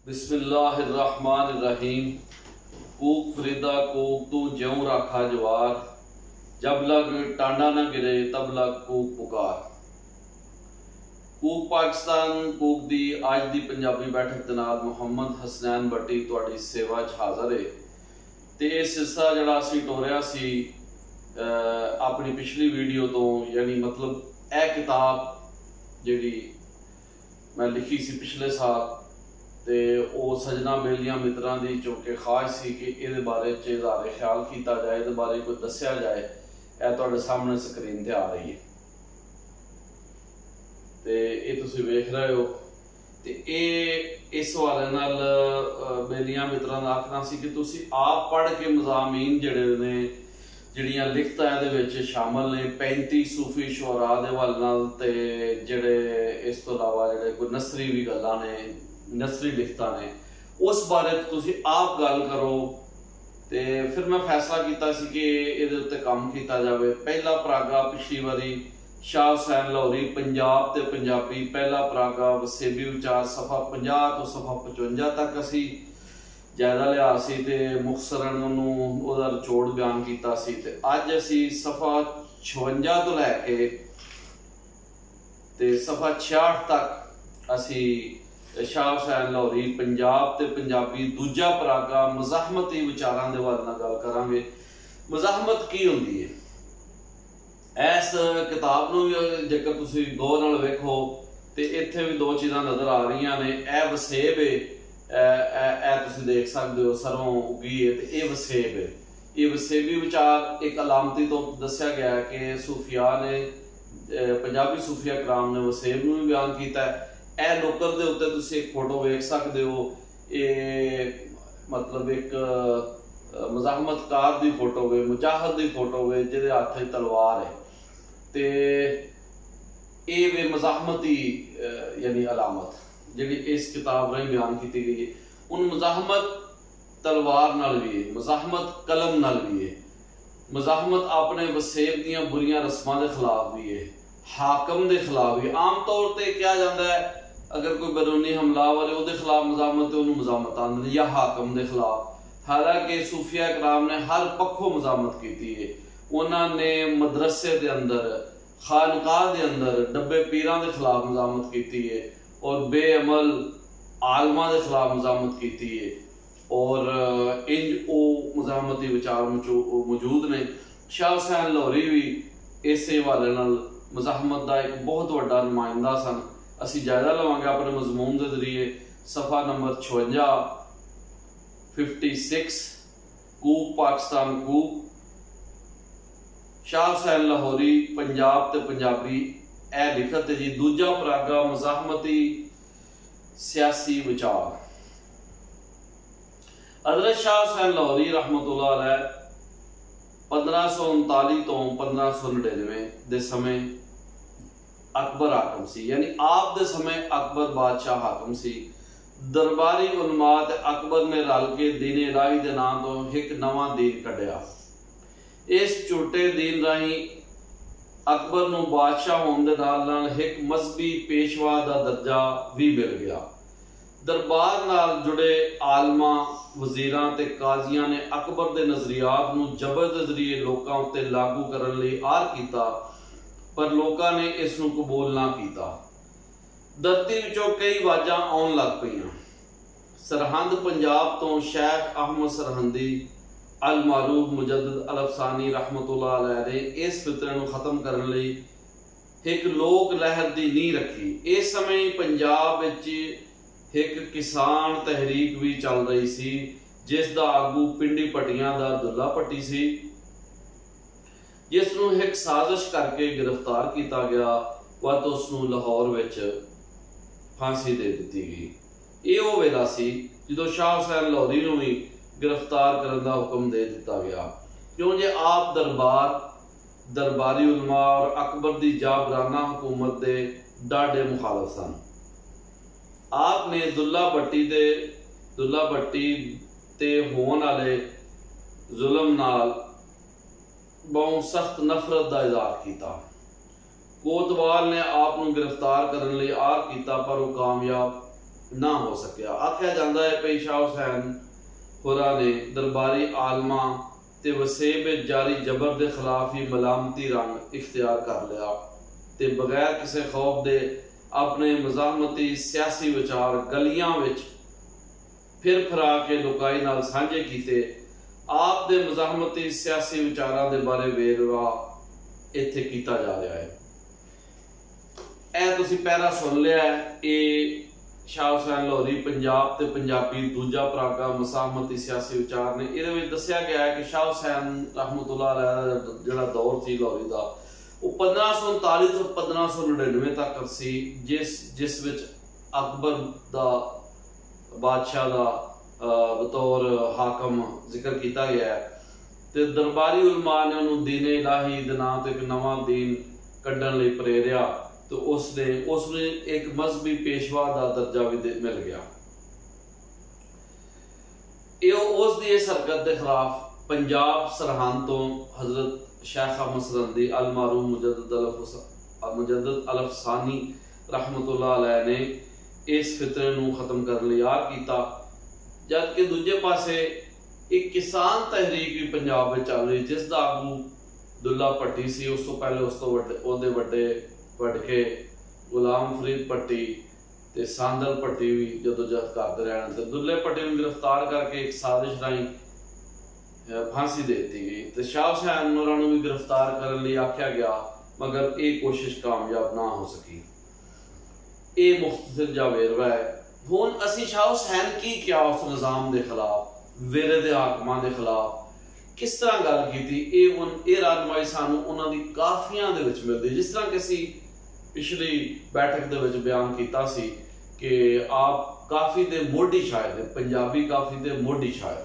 बिस्मिल्लाहिर्रहमानिर्रहीम। कूक फरीदा कूक तू ज्यों राखा जवार, जब लग टांडा न गिरे तब लग कूक पुकार। कूक पाकिस्तान कूक दी अज दी पंजाबी बैठक दे नाल मुहम्मद हसनैन भट्टी तुहाडी सेवा च हाज़र है। ते इह सिलसिला जिहड़ा असीं टोरिया सी अपनी पिछली वीडियो तो, यानी मतलब यह किताब जिहड़ी मैं लिखी सी पिछले साल, ते वो सजना बेलियां मित्रां दी चूंकि ख्वाहिश सी कि इहदे बारे च इज़हारे ख्याल किया जाए, इहदे बारे कोई दस्सिया जाए। यह तुहाडे सामने स्क्रीन ते आ रही है ते ये तुसीं वेख रहे हो। ते इस हवाले नाल बेलियां मित्रां दा आखना सी कि तुसीं आप पढ़ के मज़ामीन जिहड़े ने जिहड़ियां लिखतां इहदे विच शामिल ने 35 सूफी शुअरा दे हवाले नाल, ते जिहड़े इस तो इलावा जिहड़े कोई नसरी भी गल्लां ने, नसरी लिखता ने, उस बारे तुसीं आप गल करो। ते फिर मैं फैसला किया सी कि इहदे उत्ते काम किया जाए। पहला परागा पिछली बारी शाह हुसैन लाहौरी पंजाब ते पंजाबी, पहला परागा वसेबी विचार सफ़ा 50 तो सफ़ा 55 तक असी जायदा लिया सी ते मुखसरन उहदा निचोड़ बयान किया सी। ते अज असी सफ़ा 56 तो लैके ते सफ़ा 66 तक असी शाह हुसैन लाहौरी पंजाब ते पंजाबी दूजा परागा मज़ाहमती विचारां दे हवाले नाल गल करांगे। मज़ाहमत की हुंदी है? इस किताब नूं जेकर तुसीं गौर नाल वेखो ते इत्थे भी दो चीज़ां नज़र आ रही ने। यह वसेब है, तुसीं देख सकते हो सरों उगी है, ते यह वसेब है। ये वसेबी विचार एक अलामती तो दस्सिया गया है कि सूफिया ने, पंजाबी सूफिया कराम ने वसेब नूं भी बयान किया है। यह लोकर दे उत्ते तुसीं एक फोटो वेख सकते हो। ये मतलब एक मज़ाहमतकार दी फोटो वे, मुजाहिद दी फोटो वे जिहदे हत्थ च तलवार है। ते ये वे मज़ाहमती यानी अलामत जिहड़ी इस किताब राहीं बयान की गई है। उन मज़ाहमत तलवार नाल भी है, मज़ाहमत कलम नाल भी है, मज़ाहमत अपने वसेब दियां बुरियां रस्मां दे खिलाफ भी है, हाकम दे खिलाफ भी। आम तौर पर क्या जाता है, अगर कोई बैरूनी हमलावर है उहदे खिलाफ मज़ाहमत है, उन्होंने मज़ाहमत आंदी, या हाकम दे खिलाफ। हालांकि सूफिया कराम ने हर पक्षों मज़ाहमत की है। उन्होंने मदरसे के अंदर, खानकाह के अंदर डब्बे पीरां के खिलाफ मज़ाहमत की है, और बेअमल आलमा के खिलाफ मज़ाहमत की है, और इंज वो मज़ाहमती विचार मौजूद ने। शाह हुसैन लाहौरी भी इस हवाले नाल मज़ाहमत का एक बहुत बड़ा नुमाइंदा सन। असी जायजा लवांगे अपने मजमून के जरिए। सफ़ा नंबर 56 कूक पाकिस्तान कूक, शाह हुसैन लाहौरी पंजाब ते पंजाबी, ए लिखत है जी। दूजा परागा मज़ाहमती सियासी विचार। हज़रत शाह हुसैन लाहौरी रहमतुल्लाह अलैह 1539 तो 1599 दे समय अकबर हाकम सी, यानी आप दे समय अकबर बादशाह हाकम सी। दरबारी उलमा ते अकबर ने रल के दीन इलाही दे नाम तो एक नवा दीन कढ़िया। इस झूठे दीन राही अकबर नूं बादशाह होने दे नाल एक मजहबी पेशवा दा दर्जा भी मिल गया। दरबार नाल जुड़े आलमा, वजीरां ते काजियां ने अकबर दे नजरियात नूं जबर दे जरिए लोकां उत्ते लागू करन लई आर कीता, पर लोगों ने इस नूं कबूल ना किया। धरती विचों कई आवाज़ां आउण लग पईयां। सरहंद पंजाब तो शेख अहमद सरहंदी अल मारूफ मुजद्दिद अल अफसानी रहमतुल्लाह अलैह ने इस फितरे नूं खत्म करने लई एक लोक लहर दी नींह रखी। इस समय पंजाब विच एक किसान तहरीक भी चल रही सी, जिस दा आगू पिंडी पट्टियां दा दुल्ला भट्टी सी, जिस नूं एक साजिश करके गिरफ्तार किया गया, व तो उसनूं लाहौर विच फांसी दे दी गई। ये वो वेला सी जो शाह हुसैन लाहौरी नूं भी गिरफ्तार करने का हुक्म दे दिता गया, क्यों जे आप दरबारी उलमा और अकबर की जाबराना हुकूमत के डाढ़े मुखालफ सन। आपने दुल्ला भट्टी ते होने वाले जुल्म नाल बहुत सख्त नफरत का इजहार किया। कोतवाल ने आप गिरफ्तार करने लई आर किया, पर वो कामयाब ना हो सकिया। आख्या जाता है कि शाह हुसैन होरा ने दरबारी आलमा ते वसेब जारी जबर के खिलाफ ही मलामती रंग इख्तियार कर लिया ते बगैर किसी खौफ दे अपने मज़ाहमती सियासी विचार गलियां विच फिर फिरा के लोकाई नाल साझे कीते। आप दे मज़ाहमती सियासी विचारां दे बारे वेरवा इत्थे कीता जा रहा है। तुसीं पहला सुन लिया है, ये शाह हुसैन लाहौरी पंजाब ते पंजाबी दूजा परागा मसाहमती सियासी विचार ने। इहदे विच दस्सिया गया है कि शाह हुसैन रहमतुल्लाह अलैह दा जिहड़ा दौर सी लाहौरी दा वो 1539 तो 1599 तक सी, जिस विच अकबर दा बादशाह दा बतौर हाकम जिक्र किया गया है ते दरबारी उलमा ने उन्होंने दीन इलाही दे नाम ते एक नवा दीन कड्ढण लई प्रेरिया तो उसने एक मजहबी पेशवा का दर्जा भी मिल गया। उसकी इस हरकत के खिलाफ पंजाब सरहंद तो हजरत शेख अहमद सरहंदी अल मारूम मुजद्दद अल अफसानी रहमतुल्लाह अलैह ने इस फितरे को खत्म करने लिए यार किया, जबकि दूजे पासे एक किसान तहरीक भी पंजाब में चल रही जिसका आगू दुल्ला भट्टी सी। उस तो पहले उस तो वड्डे वडके गुलाम फरीद भट्टी ते सांदल भट्टी भी जदोजहद करते रहने ते दुल्ले भट्टी को गिरफ्तार करके एक साजिश राही फांसी दे दी गई तो शाह हुसैन होरां नूं भी गिरफ्तार करने लिए आख्या गया, मगर ये कोशिश कामयाब ना हो सकी। ये मुख्तसर जा वेरवा है। हुण असीं शाह हुसैन की क्या उस निज़ाम के खिलाफ वेले दे हाकमां के खिलाफ किस तरह गल की, ये रहनुमाई सानू उन्हां दी काफियां दे विच मिलदी। जिस तरह कि असीं पिछली बैठक दे विच बयान कीता सी कि आप काफी दे मोढी शायर ने, पंजाबी काफी दे मोढी शायर।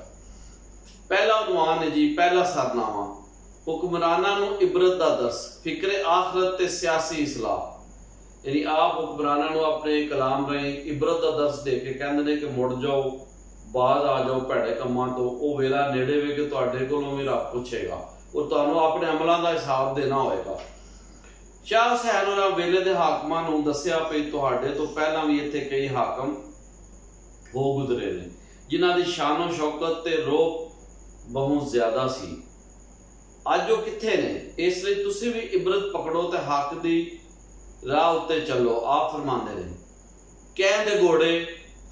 पहला उनवान है जी, पहला सरनामा हुक्मराना नूं इबरत दा दर्स, फिक्रे आखरत ते सियासी इसलाह। यानी आप हुक्मराना नूं अपने कलाम राहीं इबरत दा दर्स दे के कहंदे ने कि मुड़ जाओ, बाज आ जाओ भैड़े कम्मां तो, वो वेला नेड़े वे कि तुहाडे कोलों भी रब पुछेगा और तुहानूं अपने अमलों का हिसाब देना होएगा। शाह हुसैन होरां वेले दे हाकमां नूं दस्सिया पई तुहाडे तो पहला भी इत्थे कई हाकम हो गुजरे ने जिन्हां दी शानो शौकत ते रोब बहुत ज्यादा सी। अज वो कित्थे ने? इसलिए तुसीं भी इबरत पकड़ो ते हक दी राह उत्ते चलो। आप फरमांदे ने कहंदे घोड़े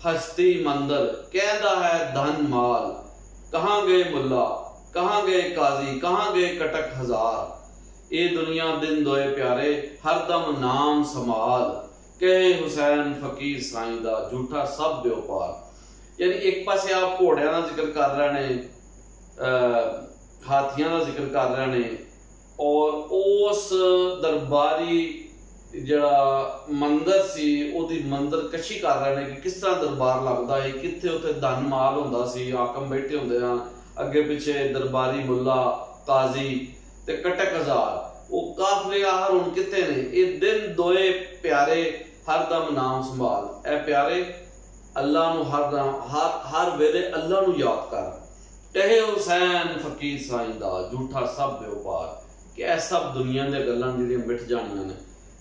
हस्ती मंदर, कहता है धन माल, कहाँ गए मुल्ला, कहाँ गए काजी, कहाँ गए कटक हजार। ए दुनिया दिन दोए प्यारे, हरदम नाम संभाल, कहे हुसैन फकीर साईं दा, झूठा सब व्यापार। यानी एक पासे आप घोड़ियां का जिक्र कर रहे ने, हाथियां का जिक्र कर रहे ने और उस दरबारी जड़ा मंदिर सी उहदी मंदिर कशी कर रहे हैं कि किस तरह दरबार लगता है, कित्थे उत्थे धन माल हुंदा सी, हाकम बैठे होंदे हां, अगे पिछे दरबारी मुल्ला काजी ते कटक हजार। वो काफले आहर हुण कित्थे ने? ये दिन दोए प्यारे हरदम नाम संभाल। ए प्यारे अल्लाह नूं हर वेले अल्लाह नूं याद कर, कहे हुसैन फकीर साईं दा, झूठा सब व्यापार। कि ऐ सब दुनिया दी गल्लां जिहड़ियां मिट जाणियां ने।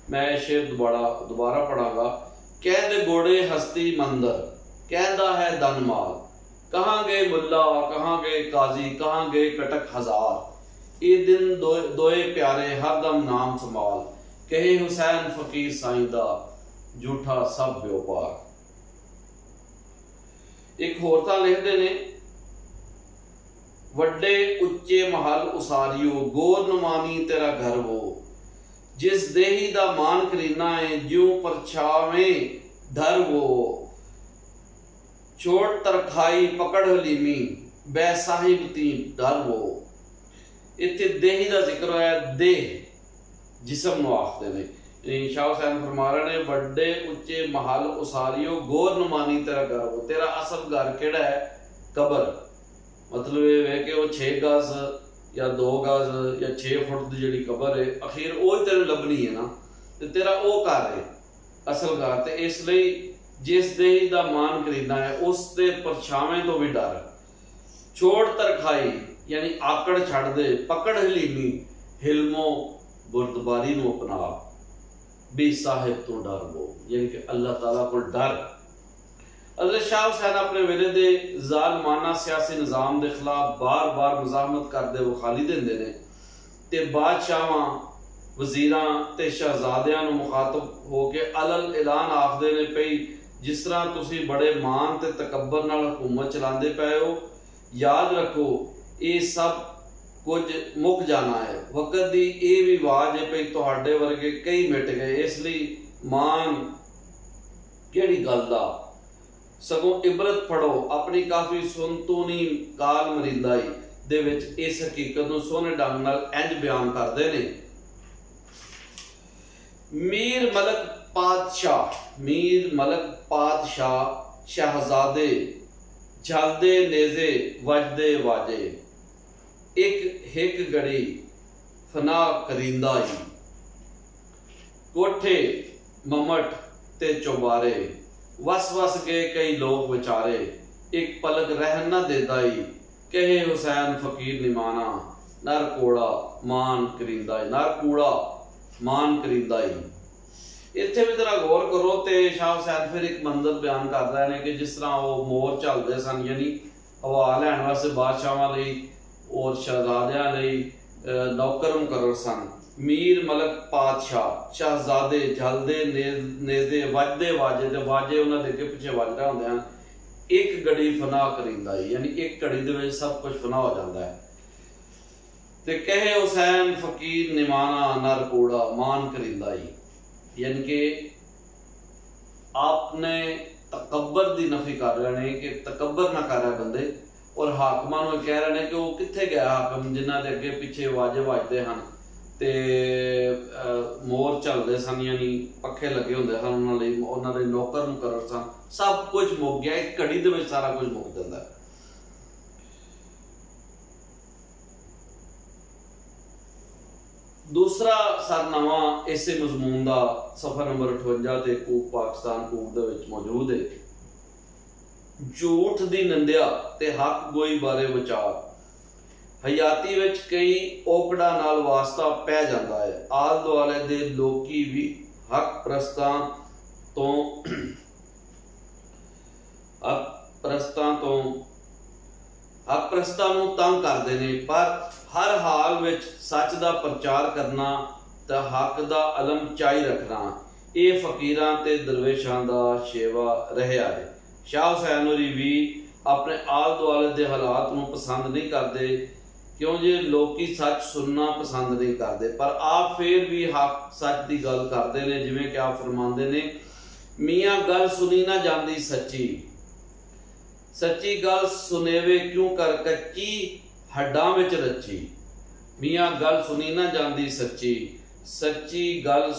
मैं शेर दोबारा पढ़ांगा। कहंदे घोड़े हस्ती मंदर, कहंदा है धन माल, कहाँ गए मुल्ला, कहाँ गए काजी, कहाँ गए कटक हजार। ये दिन दोए प्यारे हरदम नाम संभाल, कहे हुसैन फकीर साईं दा, झूठा सब व्यापार। एक होर तां लिखदे ने वड्डे उच्चे महल उसारियो, गोर नुमानी तेरा घर वो, जिस देही दा मान करीना है, ज्यों परछावें धर वो, छोड़ तरखाई पकड़ हलीमी, बै साहिब ती डर वो। इत्थे देही दा जिक्र है, देह जिसम नूं आखदे ने। शाह हुसैन फरमा रहे ने वड्डे उच्चे महल उसारियो, गोर नुमानी तेरा घर वो। तेरा असल घर केड़ा है? कबर। मतलब ये है कि वो 6 गज या 2 गज या 6 फुट की जी कबर है, अखीर वो ही तेरे लभनी है ना, तो तेरा वो घर है असल घर। तो इसलिए जिस देही दा मान करीना है उसके परछावें तो भी डर। छोड़ तरखाई यानी आकड़ छड़ दे, पकड़ हलीमी हिलमो बुरदबारी नूं अपना, भी साहिब तो डर वो, यानी कि अल्लाह ताला को डर। हज़रत शाह हुसैन अपने वेले दे ज़ालिमाना सियासी निज़ाम के खिलाफ बार बार मुज़ाहमत करते विखाली देंदे ने ते बादशाहां वज़ीरां ते शहजादियां नूं मुखातब हो के अलल ऐलान आखदे ने पई जिस तरह तुसीं बड़े मान ते तकब्बर नाल हुकूमत चलांदे पए हो, याद रखो ये सब कुछ मुक जाना है। वक्त की यह भी आवाज है पई तुहाडे वर्गे कई मिट गए, इसलिए मान किहड़ी गल दा, सगों इबरत फड़ो। अपनी काफ़ी सुनतूनी काल मरिंदाई दे विच इस हकीकत नूं सोहणे ढंग नाल इंज बयान करदे ने। मीर मलक पातशाह शहजादे झलदे नेज़े वजदे वाजे, एक हिक घड़ी फना करिंदा ही, कोठे ममट ते चौबारे, वस वस गए कई लोग बेचारे, एक पलक रहन न देता ही, कहे हुसैन फकीर निमाना, नर कोड़ा मान करिंदा ही, नर कूड़ा मान करिंदा ही। इत्थे भी जरा गौर करो तो शाह हुसैन फिर एक मंजर बयान कर रहे हैं कि जिस तरह वो मोर चलते सन, यानी हवा लैन वास्ते बादशाहां लई और शहजादियां लई नौकर मुकर्रर सन। मीर मलक पातशाह शहजादे झलदे नेज़े वजदे वाजे, ते वाजे उन्हां दे अगे पिछे वज रहे होंदे हन। एक घड़ी फना करिंदा ही, यानी एक घड़ी दे विच सब कुछ फना हो जाता है। ते कहे हुसैन फकीर निमाना नर कूड़ा मान करिंदा ही, यानी कि आपने तकब्बर की नफी कर रहे हैं कि तकब्बर ना कर रहे बंदे, और हाकमां नूं कह रहे हैं कि वो कित्थे गया हाकम जिन्हां दे अगे पिछे वाजे वजदे हन ते मोर चलदे सन, यानी पखे लगे होंदे सन, उन्हां दे नौकर मुकर्रर सन। सब कुछ मुक गया, एक घड़ी दे विच सारा कुछ मुक जांदा है। दूसरा सरनामा इसे मजमून का सफा नंबर 58 ते कूप पाकिस्तान कूप दे विच मौजूद है। झूठ दी निंदिया ते हक गोई बारे विचार, हयाती विच कई औकड़ां नाल वास्ता पै जांदा है। आल दुआले दे लोकी भी हक प्रस्तां नूं तंग करदे ने, पर हर हाल विच सच दा प्रचार करना ते हक दा अलम चाई रखना, ये फकीरां ते दरवेशां दा शेवा रहा है। शाह हुसैन होरी भी अपने आल दुआले दे हालात नूं पसंद नहीं करते, क्यों जे लोकी सच सुनना पसंद नहीं करते, पर आप फिर भी हक सच की गल करते हैं। जिवें कि आप फरमाते ने, मियाँ गल सुनी ना जाती सच्ची, सच्ची गल सुनेवे क्यों कर कच्ची हड्डां विच रची। मियाँ गल सुनी ना जाती सच्ची, सच्ची गल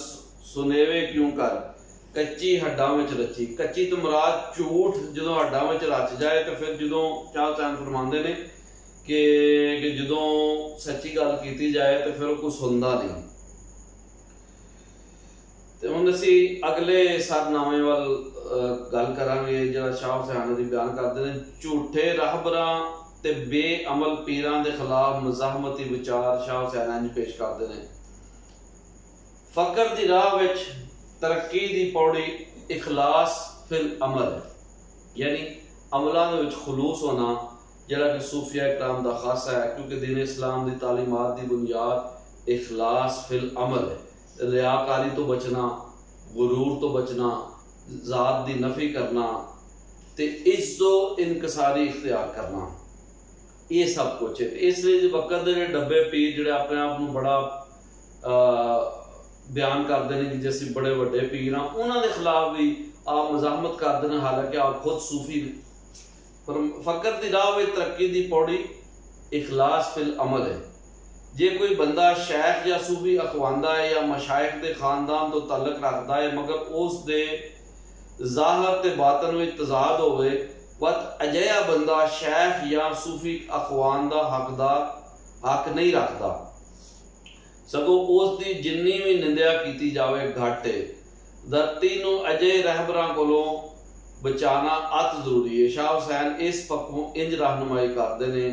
सुनेवे क्यों कर कच्ची हड्डां विच रची। कच्ची तो मुराद झूठ जदों हड्डां विच रच जाए तो फिर जदों शाह हुसैन फरमांदे ने कि जदों सच्ची गल कीती जाए तो फिर कोई सुनदा नहीं। तो हुण असीं अगले सरनामे वाल गल करांगे जिहड़ा शाह हुसैन दी बयान करदे ने। झूठे रहबरां ते बेअमल पीरां दे खिलाफ मज़ाहमती विचार शाह हुसैन इंज पेश करदे ने। फकर दी राह विच तरक्की दी पौड़ी इखलास फिल अमल है, यानी अमलों के विच खलूस होना, जिहड़ा कि सूफिया इकराम दा खासा है, क्योंकि दीन इस्लाम दी तालीमात दी बुनियाद इखलास फिल अमल है। रियाकारी तो बचना, गुरूर तो बचना, जात दी नफी करना ते इज्जो इनकसारी इख्तियार करना, ये सब कुछ है। इसलिए वक्त के डब्बे पीर जिहड़े अपने आप नूं बड़ा बयान करते हैं कि जैसे बड़े वड्डे पीर हाँ, उन्होंने खिलाफ भी आप मज़ाहमत करते हैं, हालांकि आप खुद सूफी ने। पर फकर की राह में तरक्की की पौड़ी इखलास फिल अमल है। जे कोई बंदा शेख या सूफी अखवांदा है या मशाइख के खानदान तो तल्लक रखता है, मगर उस दे ज़ाहिर ते बातन में तजाद होवे, वत अजिहा बंदा शेख या सूफी अखवान दा हक नहीं रखता, सगों उसकी जिन्नी भी निंदिया की जाए घट है। धरती नूं अजे रहबरां कोलों बचाना अत जरूरी है। शाह हुसैन इस पक्कों इंज रहनुमाई करते हैं,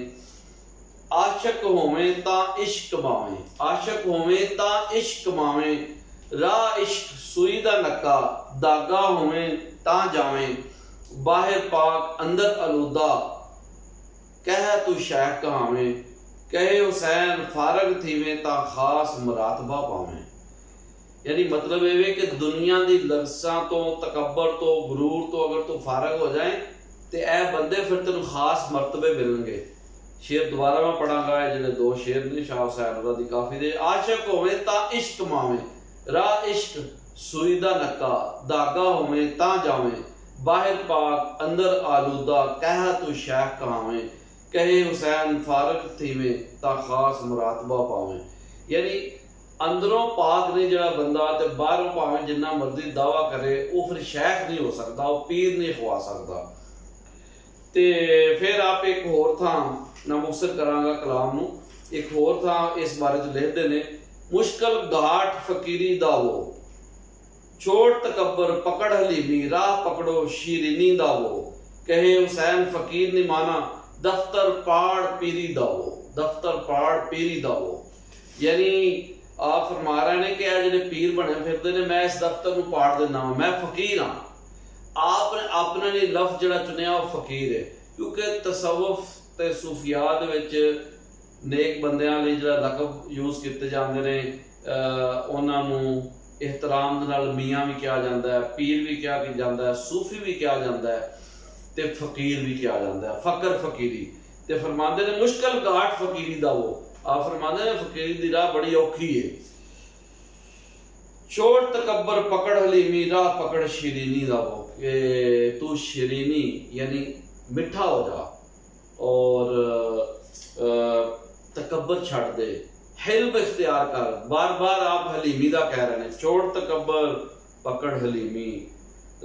आशक होवें तां इश्क मावें, आशक होवें तां इश्क मावें, राह इश्क सुई दा नक्का, दागा होवें तां जावें, बाहिर पाक अंदर आलूदा, कह तू शैख कहावे, कहे हुसैन फारग थीवे ता खास मुरातबा पावे। यानी मतलब ये कि दुनिया की लफ्ज़ां तो, तकबर तो, गुरूर तो अगर तू फारग हो जाए तो यह बंदे फिर तेन खास मरतबे मिलणगे। शेर दोबारा मैं पढ़ांगा, जिहड़े दो शेर ने शाह हुसैन दी काफी दे। आशिक होवे ता इश्क मावे, राह इश्क सूई दा नक्का, धागा होवे ता जावे, बाहिर पाक अंदर आलूदा, कह तू शैख कहावे, कहे हुसैन फारग थीवे ता खास मुरातबा पावे। यानी अंदरों पाक ने जड़ा बंदा ते बाहरों भावें जिन्ना मर्जी दावा करे, वो फिर शैख नहीं हो सकता, वो पीर नहीं खवा सकता। ते फिर आप एक होर थां ना मुक्सर करांगा कलाम नू, एक होर थां इस बारे च लिखदे ने, मुश्किल घाट फकीरी दावो, छोड़ तकबर पकड़ हलीमी, राह पकड़ो शीरीनी दावो, कहे हुसैन फकीर नहीं माना, दफ्तर पाड़ पीरी दावो, दफ्तर पाड़ पीरी दावो। यानी आप फरमा रहे ने कि जो पीर बने फिरते ने, मैं इस दफ्तर में पाड़ देना, मैं फकीर हाँ। आपने अपने लिए लफ्ज जड़ा चुनिया वो फकीर है, क्योंकि तसव्वुफ ते सूफियात विच नेक बंदियां लई जड़ा लकब यूज किए जाते ने, उन्हां नूं एहतराम दे नाल मियाँ भी कहा जाता है, पीर भी कहा जाता है, सूफी भी कहा जाता है, ते फकीर भी कहा जाता है, फकर फकीरी। ते फरमाते ने मुश्किल घाट फकीरी दा वो, आप फरमाते ने फकीरी दी राह बड़ी औखी है। छोड़ तकबर पकड़ हलीमी, राह पकड़ शीरीनी दा वो, कि तू शीरीनी यानी मिठा हो जा और तकबर छड़ दे, हिल्म इख्तियार कर। बार बार आप हलीमी दा कह रहे हैं, छोड़ तकबर पकड़ हलीमी,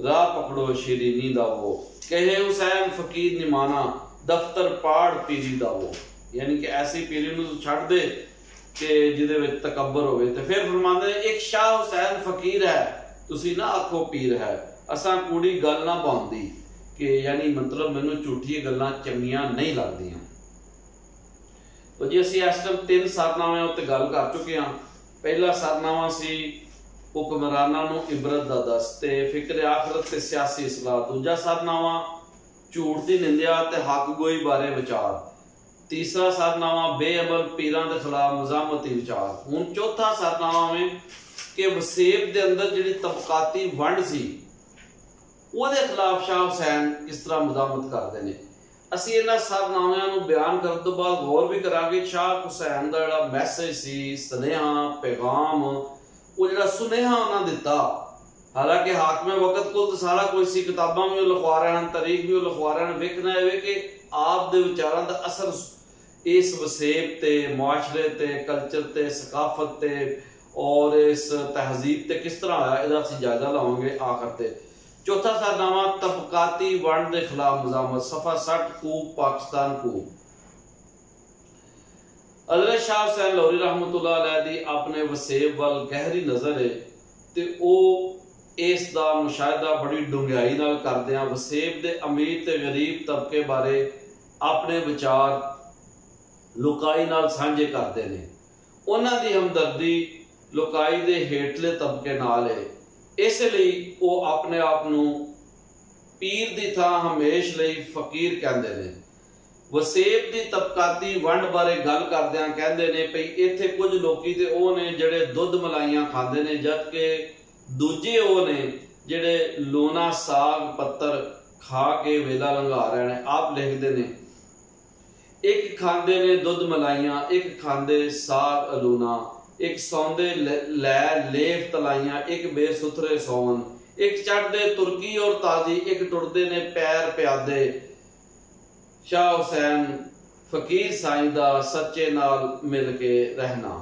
राह पकड़ो शीरीनी दा वो, कहे हुसैन फकीर नहीं माना, दफ्तर पाड़ पीरी दा वो। यानी कि ऐसी पीरी नूं छड़ दे कि जिहदे विच तकबर होवे। ते फिर फरमांदे ने एक शाह हुसैन फकीर है, तुसी ना आखो पीर है, असां कूड़ी गल ना पाउंदी, कि यानी मतलब मैनूं झूठी गल्लां चंगियां नहीं लगदियां। तो जी असीं इस टाइम 3 सरनामिਆਂ उत्ते गल कर चुके हां। पहला सरनामा सी हुक्मरानां नूं इबरत दा दस ते फिक्र आखरत ते सियासी इसलाह। दूजा सरनामा झूठ दी निंदिया ते हक गोई बारे विचार। तीसरा सरनामा बेअमल पीरां दे खिलाफ मज़ामती विचार। हुण चौथा सरनामा में कि वसेब दे अंदर जिहड़ी तबकाती वंड सी ਉਹਦੇ खिलाफ शाह हुसैन किस तरह मज़ामत करते हैं। ਅਸੀਂ ਇਹਨਾਂ सरनामिਆਂ ਨੂੰ ਬਿਆਨ ਕਰਨ ਤੋਂ ਬਾਅਦ ਗੌਰ ਵੀ ਕਰਾਂਗੇ शाह हुसैन ਦਾ ਜਿਹੜਾ ਮੈਸੇਜ ਸੀ, ਸੁਨੇਹਾ ਪੈਗਾਮ, ਉਹ ਜਿਹੜਾ ਸੁਨੇਹਾ ਉਹਨਾਂ ਦਿੱਤਾ। ਹਾਲਾਂਕਿ ਹਾਕਮੇ ਵਕਤ ਕੋਲ ਤਾਂ ਸਾਰਾ ਕੁਝ ਸੀ, ਕਿਤਾਬਾਂ ਵੀ ਉਹ ਲਿਖਵਾ ਰਹੇ ਹਨ, ਤਾਰੀਖ ਵੀ ਉਹ ਲਿਖਵਾ ਰਹੇ ਹਨ। ਵੇਖਣਾ ਇਹ ਕਿ ਆਪ ਦੇ ਵਿਚਾਰਾਂ ਦਾ ਅਸਰ इस वसेब ते, मुआशरे ते, कल्चर ते, सकाफत ते और इस तहजीब ते किस तरह आया, इहदा असीं जायजा लवांगे आखिर ते। चौथा सरनामा तबकाती वंड के खिलाफ मज़ामत, सफ़ा 60 कूब पाकिस्तान कूब। हज़रत शाह हुसैन लाहौरी रहमतुल्लाह अलैह दी अपने वसेब वल गहरी नज़र है, ते ओ इस दा मुशाहिदा बड़ी डूंघाई नाल करदे आ। वसेब दे अमीर ते गरीब तबके बारे अपने विचार लुकाई नाल सांझे करते हैं। उन्हां दी हमदर्दी लुकाई दे हेठले तबके नाल है, इसलिए वो अपने आप नूं पीर दी थां हमेश लई फकीर कहंदे ने। वसेब दी तबकाती वंड बारे गल करदिआं कहंदे ने भई इत्थे कुछ लोकी ते ओ ने जिहड़े दुध मलाइयां खांदे ने, जबकि दूजे ओ ने जिहड़े लोना साग पत्तर खा के वेला लंघा रहे हैं। आप लिखदे ने एक खांदे ने दुध मलाइयां, एक खांदे साग अलूना, एक सौंदे लै लेफ तलाइयां, एक बेसुथरे सौन, एक चढ़दे तुर्की और ताजी, एक टुरदे ने पैर प्यादे। शाह हुसैन फकीर साईं दा सच्चे नाल मिल के रहना।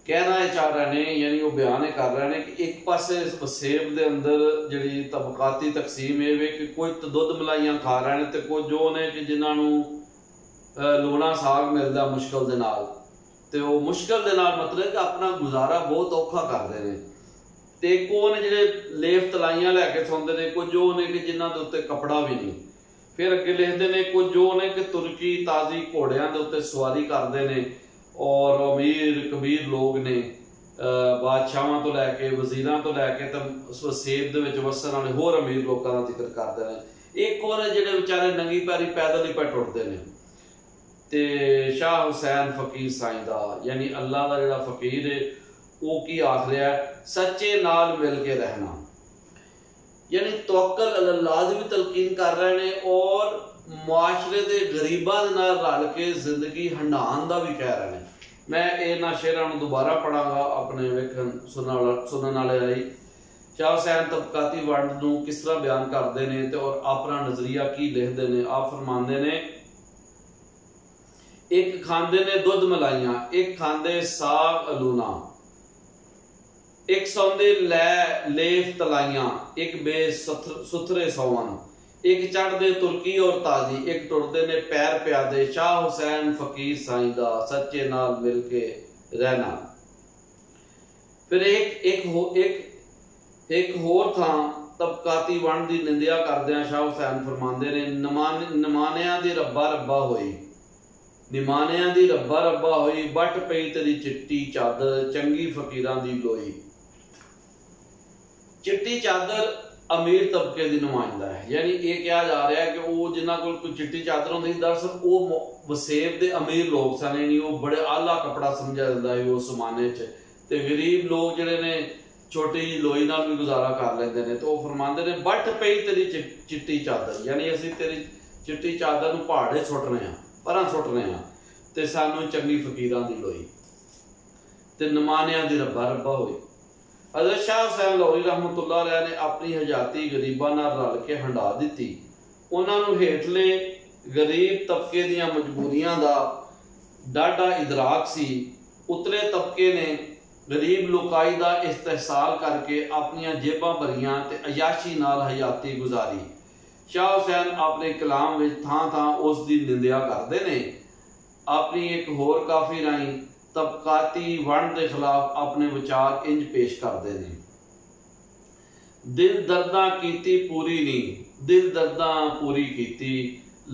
कहना चाह रहे हैं, यानी वो बयान कर रहे हैं कि एक पासे वसेब दे अंदर जिहड़ी तबकाती तकसीम है कि कुछ तो दुध मलाइयां खा रहे हैं, तो कुछ जो ने कि जिन्हां नूं लोना साग मिलता मुश्किल दे नाल, ते वो मुश्किल दे नाल मतलब कि अपना गुजारा बहुत औखा करते हैं। ते को ने जिहड़े लेफ तलाइयां लैके सौंदे ने, कुछ जो ने कि जिन्हां दे उत्ते कपड़ा भी नहीं। फिर अगे लिखते हैं कुछ जो ने कि तुर्की ताजी घोड़ियां दे उत्ते सवारी करते हैं और अमीर कबीर लोग ने ਬਾਦਸ਼ਾਹਾਂ ਤੋਂ ਲੈ ਕੇ ਵਜ਼ੀਰਾਂ ਤੋਂ ਲੈ ਕੇ ਤਾਂ ਵਸੇਬ ਦੇ ਵਿੱਚ ਵਸਣ ਵਾਲੇ ਹੋਰ ਅਮੀਰ ਲੋਕਾਂ ਦਾ ਜ਼ਿਕਰ ਕਰਦੇ ਨੇ। ਇੱਕ ਹੋਰ ਜਿਹੜੇ ਵਿਚਾਰੇ ਨੰਗੀ ਪੈਰੀ ਪੈਦਲ ਹੀ ਪੈ ਟੁੱਟਦੇ ਨੇ, ਤੇ ਸ਼ਾਹ ਹੁਸੈਨ ਫਕੀਰ ਸਾਈਂ ਦਾ ਯਾਨੀ ਅੱਲਾ ਦਾ ਜਿਹੜਾ ਫਕੀਰ ਹੈ ਉਹ ਕੀ ਆਖ ਰਿਹਾ, ਸੱਚੇ ਨਾਲ ਮਿਲ ਕੇ ਰਹਿਣਾ, ਯਾਨੀ ਤਵੱਕਲ ਅਲੱਲਾਹ ਦੀ ਵੀ ਤਲਕੀਨ ਕਰ ਰਹੇ ਨੇ ਔਰ ਮੁਆਸ਼ਰੇ ਦੇ ਗਰੀਬਾਂ ਦੇ ਨਾਲ ਰਲ ਕੇ ਜ਼ਿੰਦਗੀ ਹੰਡਾਉਣ ਦਾ ਵੀ ਕਹਿ ਰਹੇ ਨੇ। मैं इन्हां शेरां नूं दोबारा पढ़ांगा अपने वेखण सुनन वाले ਲਈ। शाह हुसैन तबकाती वंड नूं किस तरह बयान करते हैं ते और अपना नज़रिया की लिखते हैं। आप फरमाते ने, एक खांदे ने दुध मलाइयां, एक खांदे साग अलूना, एक सौंदे लेफ तलाइयां, एक बे सुथरे सौवन, एक चढ़दे तुर्की और ताजी, एक टुरदे ने पैर प्यादे, शाह हुसैन फकीर साईं दा सच्चे नाल मिल के रहना। फिर एक होर थां तबकाती वंड दी निंदिया करदियां शाह हुसैन फरमांदे ने, निमानिया दी रब्बा रब्बा होई, निमानिया दी रब्बा रब्बा होई, बट पई तेरी चिट्टी चादर, चंगी फकीरां दी लोई। चिट्टी चादर अमीर तबके की नुमाइंदा है, यानी ये कहा जा रहा है कि वो जिन्होंने कोई चिट्टी चादर होंगी, दरअसल वो वसेब के अमीर लोग सन, यानी वो बड़े आला कपड़ा समझा जाता है उस जमाने च, ते गरीब लोग जिहड़े ने छोटी जी लोई नाल भी गुजारा कर लेंदे ने। तो वो फरमांदे ने, बट पई तेरी चिट्टी चादर, यानी असीं तेरी चिट्टी चादर नूं पहाड़े सुट्टने आ, परां सुट्टने आ, ते सानूं चंगी फकीरां दी लोई, ते नमानियां दी रब्बा रब्बा होई। हज़रत शाह हुसैन लाहौरी रहमतुल्लाह अलैह ने अपनी हजाती गरीबां नाल रल के हंडा दी। उन्होंने हेठले गरीब तबके दीयां मजबूरियां दा डाढा इदराक सी। उतले तबके ने गरीब लोकाई दा इस्तेहसाल करके अपनियां जेबां भरियां ते अयाशी नाल हयाती गुजारी। शाह हुसैन अपने कलाम विच थां थां उस दी निंदिया करदे ने। अपनी एक होर काफी राहीं तबकाती वंड के खिलाफ अपने विचार इंज पेश करते हैं, दिल दर्दां कीती पूरी नहीं, दिल दर्दां पूरी कीती,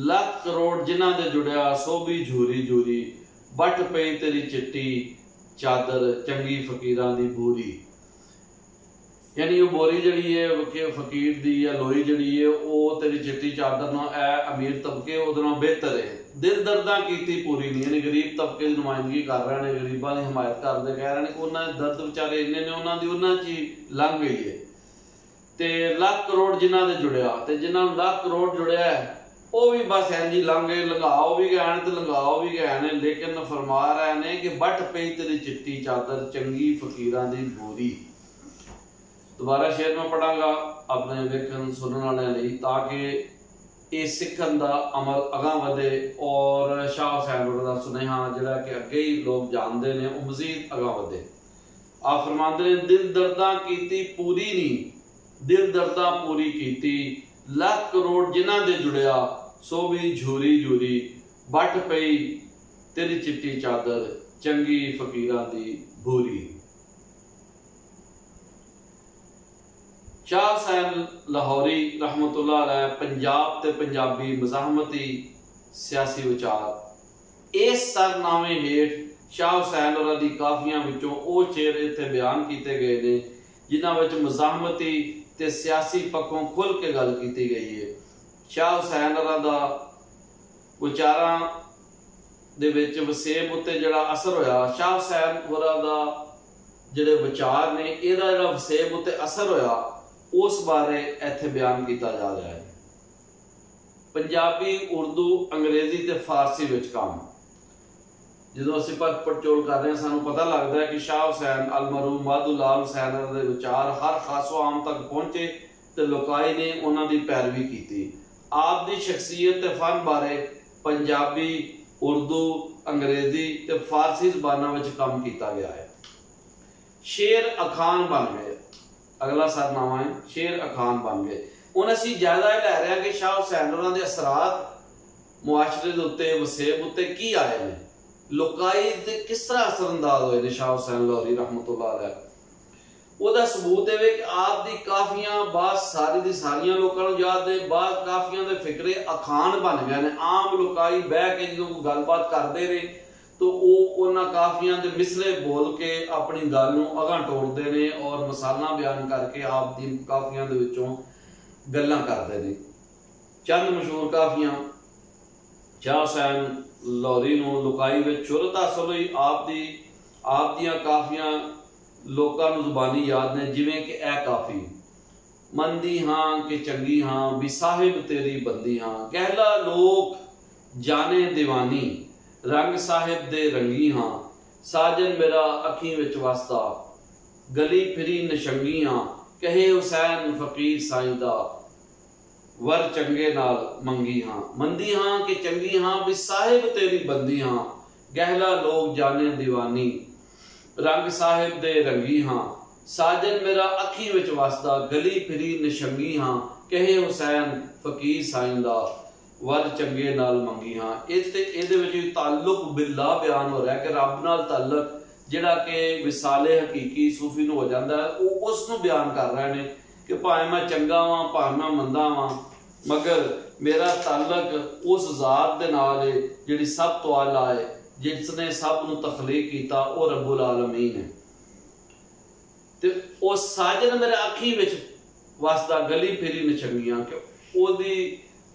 लख करोड़ जिन्हां दे जुड़िया सो भी झूरी झूरी, बट पई तेरी चिट्टी चादर, चंगी फकीरां दी बूरी। यानी वो बोरी जड़ी है फकीर दी या लोई जड़ी है वो तेरी चिट्टी चादर नाल ऐ अमीर तबके उहदे नाल बेहतर है। दिल दर्दां कीती पूरी नहीं, यानी गरीब तबके की नुमाइंदगी कर रहे हैं, गरीबां की हिमायत करते कह रहे हैं कि उन्होंने दर्द बेचारे इन्ने ने उन्होंने दी उन्हां च ही लंघ गई है। ते लख करोड़ जिन्हां दे जुड़िया, ते जिन्हां नूं लख करोड़ जुड़िया है वो भी बस इंज ही लंघ गए, लंघाओ भी गए ते लंघाओ भी गए ने। लेकिन फरमा रहे हैं कि बट पई तेरी चिट्टी चादर, चंगी फकीरां दी बूरी। दोबारा शेर में पढ़ांगा अपने वेखण सुनने वाले लिए, ताकि ये सिखन का अमल अगां वधे और शाह हुसैन का सुनेहा जिहड़ा कि अगे ही लोग जानते हैं वो मजीद अगां वधे। आप फरमाते हैं, दिल दर्दां कीती पूरी नहीं, दिल दर्दां पूरी कीती, लख करोड़ जिन्हां दे जुड़िया सो भी झूरी झूरी, बट पई तेरी चिट्टी चादर, चंगी फकीरां दी भूरी। शाह हुसैन लाहौरी रहमतुल्लाह अलैह पंजाब ते पंजाबी मज़ाहमती सियासी विचार इस सरनामे हेठ शाह हुसैन और दी काफियां विचों वो शेर इत्थे बयान किए गए ने जिन्हां विच मज़ाहमती ते सियासी पक्कों खुल के गल की गई है। शाह हुसैन और दा विचारां दे विच वसेब उत्ते जिहड़ा असर होया, शाह हुसैन होरां दा जिहड़े विचार ने इहदा जिहड़ा वसेब उत्ते असर होया उस बारे इत्थे बयान किया जा रहा है। पंजाबी, उर्दू, अंग्रेजी ते फारसी विच काम जो असीं पड़चोल कर रहे हैं सानू पता लगता है कि शाह हुसैन अलमरूम मादुलाल हुसैन दे विचार हर खासो आम तक पहुंचे ते लोकाई ने उन्हां दी पैरवी की। आप दी शख्सियत ते फन बारे पंजाबी, उर्दू, अंग्रेजी ते फारसी जबानां विच काम किया गया है। शेर अखान बन गए, अगला सरनामा है शेर अखान बन गए। हुण असीं जायजा लै रहे हैं कि शाह हुसैन होरां दे असरात मुआशरे दे उत्ते वसेब उत्ते की आए ने, लोकाई ते किस तरह असरअंदाज होए ने शाह हुसैन लाहौरी रहमतुल्लाह अलैह। ओहदा सबूत है कि आप दी काफियां बाज सारी दी सारियां लोकां नूं याद ने, बाज काफियां दे फिक्रे अखान बन गए ने। आम लोकाई बह के जो गलबात करते रहे तो उन्हां काफियां दे मिसरे बोल के अपनी गल नूं अगां टोरदे ने और मिसालां बयान करके आप दी काफियां दे विचों गल्लां करदे ने। चंद मशहूर काफियां शाह हुसैन लाहौरी नूं लुकाई विच शोहरत हासिल हुई। आप दियां काफियां लोकां नूं जुबानी याद ने, जिवें कि ए काफी मंदी हाँ कि चंगी हाँ भी साहिब तेरी बंदी हाँ, कहला लोक जाने दीवानी रंग साहिब दे रंगी हाँ, साजन मेरा अखी विच वसदा गली फिरी नशंगी हाँ, कहे हुसैन फकीर साईं दा वर चंगे नाल मंगी हाँ, मंदी हाँ कि चंगी हाँ भी साहिब तेरी बंदी हाँ, गहला लोग जाने दीवानी रंग साहिब दे रंगी हाँ, साजन मेरा अखी विच वसदा गली फिरी नशंगी हाँ, कहे हुसैन फकीर साईं दा वर चंगे नाल मंगी हाँ। ये ताल्लुक बिल्ला बयान हो रहा है कि रब नाल ताल्लुक जिहड़ा कि विसाले हकीकी सूफी नूं हो जाता है, वो उस नूं बयान कर रहे हैं कि भावें मैं चंगा वां भावें मैं मंदा वां, मगर मेरा ताल्लुक उस जात दे नाल है जिहड़ी सब तो आला है, जिसने सब नूं तखलीक कीता, वो रब्बुल आलमीन है। ते ओ साजन मेरे अखी विच वसदा गली फिरी नचंगियां, कि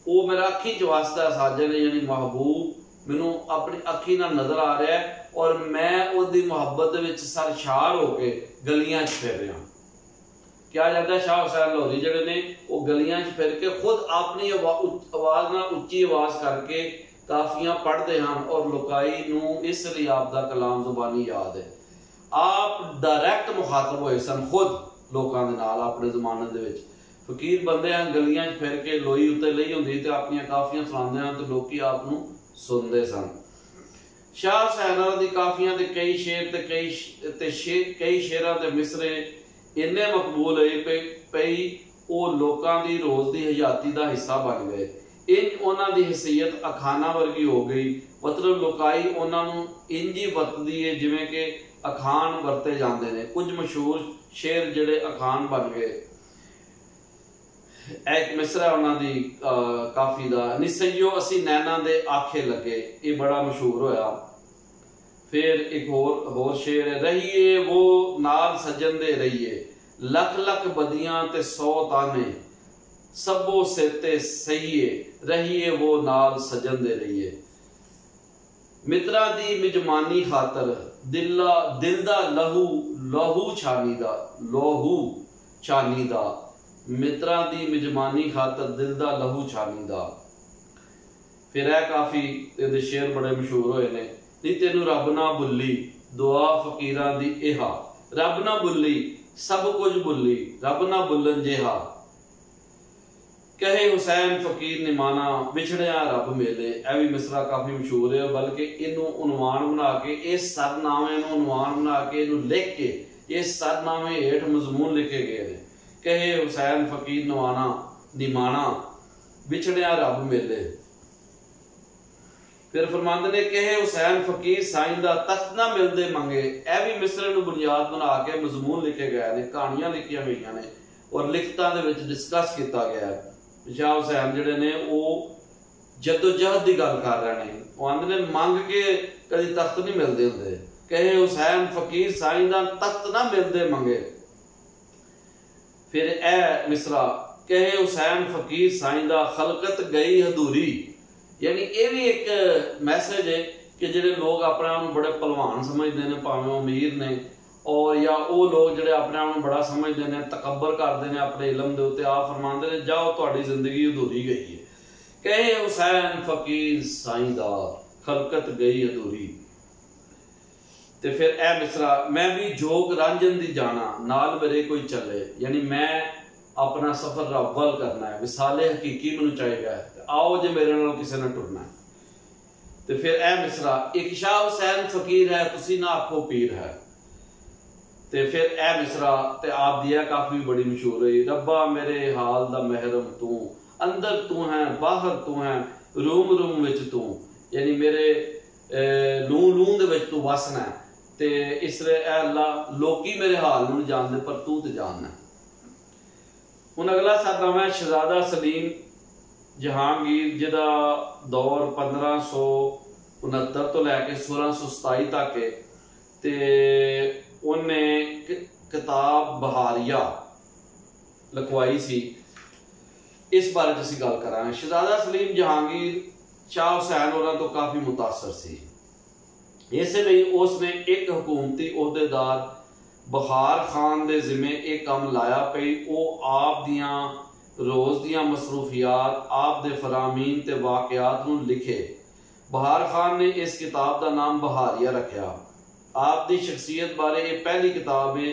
वो मेरा अखी च वसदा साजन यानी महबूब मैनू अपनी अखी नाल नजर आ रहा है और मैं उहदी मुहब्बत विच सरशार होके गलियां च फिर रहा। क्या जाता है शाह हुसैन लाहौरी जिहड़े ने वो गलियां च फिर के खुद अपनी आवाज नाल उच्ची आवाज करके काफियां पढ़ते हैं और लुकाई नूं इसलिए आपदा कलाम जुबानी याद है। आप डायरैक्ट मुखातब होए सन खुद लोकां दे नाल अपने जमाने दे विच। फकीर बंदे हैं गलियां च फिर के लोई उत्ते लई हुंदी ते अपनियां काफियां सुणांदे हैं ते लोकी आप नूं सुनदे सन। शाह हुसैन दी काफियां दे कई शेर ते कई शेरां दे मिसरे इन्ने मकबूल होए पई वो लोकां दी रोज दी हयाती दा हिस्सा बन गए। इंज उन्हां दी हैसियत अखाना वर्गी हो गई, मतलब लुकाई उन्हां नूं इंज ही वरतदी है जिवें कि अखान वरते जांदे ने। कुछ मशहूर शेर जिहड़े अखान बन गए। एक मिसरा उन्हां दी काफी दा निसइयो असी नैना दे आखे लगे, ये बड़ा मशहूर होया। फिर एक होर शेर है, रहिए वो नाल सजन दे रहिए लख लख बदियां ते 100 ताने सबो सेते सहीए, रहिए वो नाल सजन दे रहिए। मित्रा दी मिजमानी खातर दिल दा लहू छानी दा मित्रा दी मिजमानी खातर दिल दा लहू छानी दा। फिर है काफी इहदे शेर बड़े मशहूर होए ने। नी तेनू रब ना भुल्ली दुआ फकीरां दी इहा, रब ना भुल्ली सब कुछ भुल्ली रब ना भुल्लन जिहा, कहे हुसैन फकीर निमाना विछड़िया रब मेले। यह भी मिसरा काफी मशहूर है, बल्कि इनू उनवान बना के इस सरनामे नू उनवान बना के इनू लिख के इस सरनामे हेठ मजमून लिखे गए हैं। कहे हुसैन फकीर निमाना विछड़िया रब मेले। फिर फरमांदे ने कहे हुसैन फकीर साईं दा तख्त ना मिलदे मंगे। यह भी मिसरे नू बुनियाद बना के मजमून लिखे गए ने, कहानियां लिखियां गई ने और लिखतां दे विच डिस्कस किया गया है। शाह हुसैन जिहड़े ने वो जदोजहद की गल कर रहे हैं। वो आंदे ने मंग के कभी तख्त नहीं मिलते होंगे। कहे हुसैन फकीर साईं दा तख्त ना मिलदे मंगे। फिर ए मिसरा कहे हुसैन फकीर साईं दा खलकत गई हदूरी, यानी ये भी एक मैसेज है कि जिहड़े लोग अपने आप बड़े भलवान समझते हैं, भावें अमीर ने, और या वो लोग जिहड़े अपने आप बड़ा समझते हैं, तकबर करते हैं अपने इलम के उत्ते, आप फरमाते हैं जाओ तुहाडी जिंदगी अधूरी गई है। कहे हुसैन फकीर साईं दा खलकत गई अधूरी। ते फिर ए मिसरा मैं भी जोग रांझन दी जाना नाल मेरे कोई चले, यानी मैं अपना सफर रब वल करना है, विसाले हकीकी मैनू चाहिए, आओ जे मेरे नाल किसी ने टुरना है। ते फिर ए मिसरा एक शाह हुसैन फकीर है तुसी ना आखो पीर है। ते फिर ए मिसरा ते आप दिया काफी बड़ी मशहूर है, रब्बा मेरे हाल दा महरम तू, अंदर तू है बाहर तू है, रूम रूम विच तू, यानी मेरे लू लू दे विच तू वसना है। ते इसलिए ए अल्लाह लोकी मेरे हाल नूं जानदे पर तू ते जानना। हुण अगला सरनामा है शहजादा सलीम जहांगीर, जिहदा दौर 1500 69 ਤੋਂ ਲੈ ਕੇ 1627 ਤੱਕ ਤੇ ਉਹਨੇ किताब बहारिया लिखवाई सी। इस बारे असीं गल करांगे। शहजादा सलीम जहांगीर शाह हुसैन होरां तो काफ़ी मुतासर सी, इसलिए उसने एक हुकूमती अहदेदार बहार खान दे जिम्मे एक काम लाया पई वो आप दियां रोज़ दियां मसरूफियात, आप दे फरामीन ते वाक़ियात नूं लिखे। बहार खान ने इस किताब का नाम बहारिया रखा। आप दी शख्सियत बारे ये पहली किताब है